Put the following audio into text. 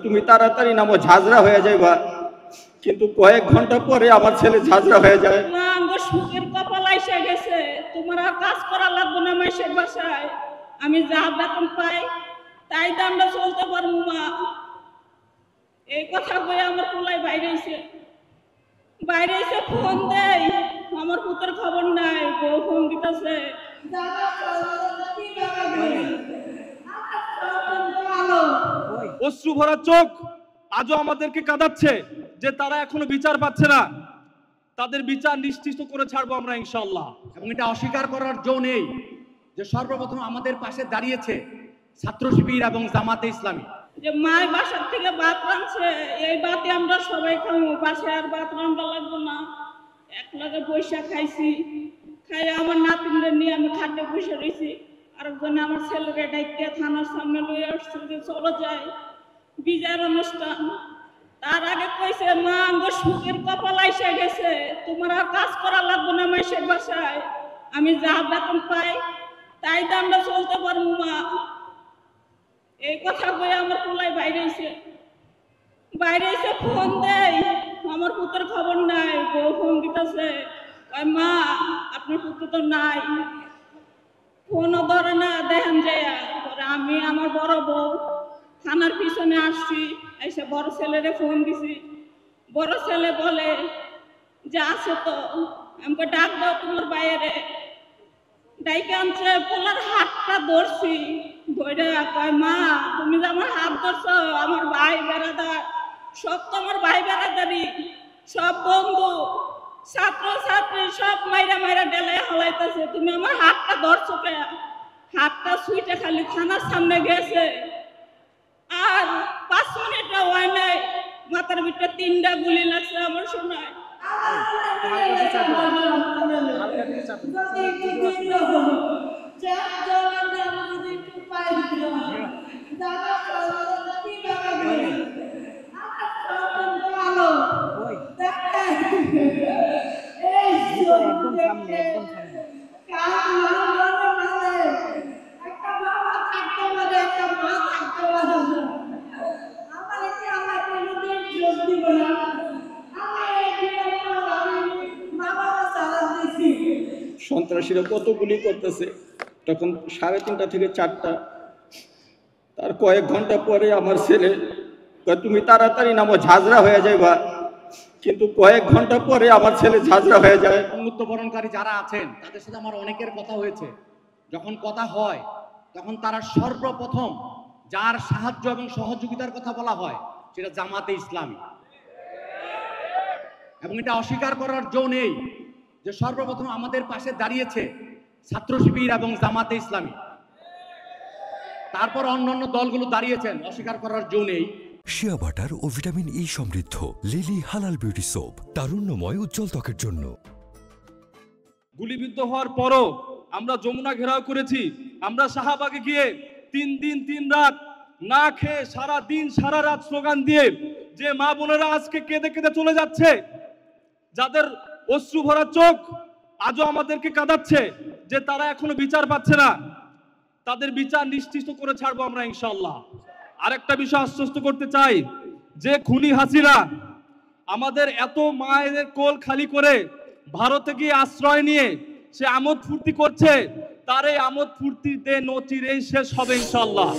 তুমি তাড়াতাড়ি নামো, ঝাঁঝরা হয়ে যাইবা। কিন্তু কয়েক ঘন্টা পরে আমার ছেলে ঝাঁঝরা হয়ে যায়। সুখের কপাল এসে গেছে, তোমার আর কাজ করা লাগবে না মাসের বাসায়। আমি যা বেতন পাই তাই তো আমরা চলতে পারবো মা। এই কথা বলে আমার পোলাই বাইরে এসে ফোন দেয়, আমার পুতের খবর নাই, বউ ফোন দিতেছে। অশ্রু ভরা চোখ আজও আমাদেরকে কাঁদাচ্ছে যে তারা এখনো বিচার পাচ্ছে না। তাদের বিচার নিশ্চিত করে ছাড়বো আমরা ইনশাআল্লাহ। এবং এটা অস্বীকার করার জো নেই যে সর্বপ্রথম আমাদের পাশে দাঁড়িয়েছে ছাত্র শিবির এবং জামাতে ইসলামী। যে মায়ের বাসার থেকে ভাত রাঁধছে, এই ভাতে আমরা সবাই খাবো, বাসায় আর ভাত রান্না লাগবো না। এক লাগে পয়সা খাইছি, খাই আমার নাতিনরা নিয়ে আমি খাটে বসে রয়েছি। আরেকজনে আমার ছেলেকে ডাইতে থানার সামনে লইয়া আসছে যে চলো যাই বিজয়ের অনুষ্ঠান। তার আগে কইছে মা আমার সুখের কপাল এসে গেছে, তোমার আর কাজ করা লাগবে না মাসের বাসায়। আমি যা বেতন পাই তাই তো আমরা চলতে পারবো মা। এই কথা বলে আমার পোলাই বাইরে এসে ফোন দেয়, আমার পুতের খবর নাই, বউ ফোন দিতেছে। মা আপনার পুত্র তো নাই, ফোনও ধরে না, দেখেন যে আমি আমার বড় বউ থানার পিছনে আসছি, এসে বড় ছেলেরে ফোন দিছি। বড় ছেলে বলে যে আছে তো, আমাকে ডাক দাও তোমার বাইরে। ডাইকে আনছে, পোলার হাতটা ধরছি, ধরে কয় মা তুমি যে আমার হাত ধরছো, আমার ভাই বেড়াদার সব তো আমার ভাই বেড়াদারি, সব বন্ধু ছাত্র ছাত্রী সব মাইরা ডেলে হলাইতেছে, তুমি আমার হাতটা ধরছো কে? হাতটা সুইটে খালি থানার সামনে গেছে, আর 5 মিনিটও হয় নাই, মাথার ভিতরে 3টা গুলি লাগছে আমার শোনায়। সন্ত্রাসীরা কত গুলি করতেছে, তখন 3:30 থেকে 4টা। তার কয়েক ঘন্টা পরে আমার ছেলে তুমি তাড়াতাড়ি নামো, ঝাঁঝরা হয়ে যাইবা। কিন্তু কয়েক ঘন্টা পরে আমার ছেলে ঝাঁঝরা হয়ে যায়। মৃত্যুবরণকারী যারা আছেন তাদের সাথে আমার অনেকের কথা হয়েছে। যখন কথা হয় তখন তারা সর্বপ্রথম যার সাহায্য এবং সহযোগিতার কথা বলা হয় সেটা জামাতে ইসলামী। এবং এটা অস্বীকার করার জো নেই যে সর্বপ্রথম আমাদের পাশে দাঁড়িয়েছে ছাত্র শিবির এবং জামাতে ইসলামী। তারপর অন্যান্য দলগুলো দাঁড়িয়েছেন, অস্বীকার করার জো নেই। শিয়া বাটার ও ভিটামিন ই সমৃদ্ধ লিলি হালাল বিউটি সোপ, তারুণ্যময় উজ্জ্বল ত্বকের জন্য। গুলিবিদ্ধ হওয়ার পরও আমরা যমুনা ঘেরাও করেছি। আমরা শাহবাগে গিয়ে 3 দিন 3 রাত না খেয়ে সারা দিন সারা রাত স্লোগান দিয়ে যে মা বোনেরা আজকে কেঁদে কেঁদে চলে যাচ্ছে, যাদের অশ্রু ভরা চোখ আজও আমাদেরকে কাঁদাচ্ছে যে তারা এখনো বিচার পাচ্ছে না, তাদের বিচার নিশ্চিত করে ছাড়বো আমরা ইনশাআল্লাহ। আরেকটা বিষয় আশ্বস্ত করতে চাই যে খুনি হাসিনা আমাদের এত মায়েদের কোল খালি করে ভারতে গিয়ে আশ্রয় নিয়ে সে আমোদ ফুর্তি করছে, তার এই আমোদ ফুর্তিতে নচিরেই শেষ হবে ইনশাআল্লাহ।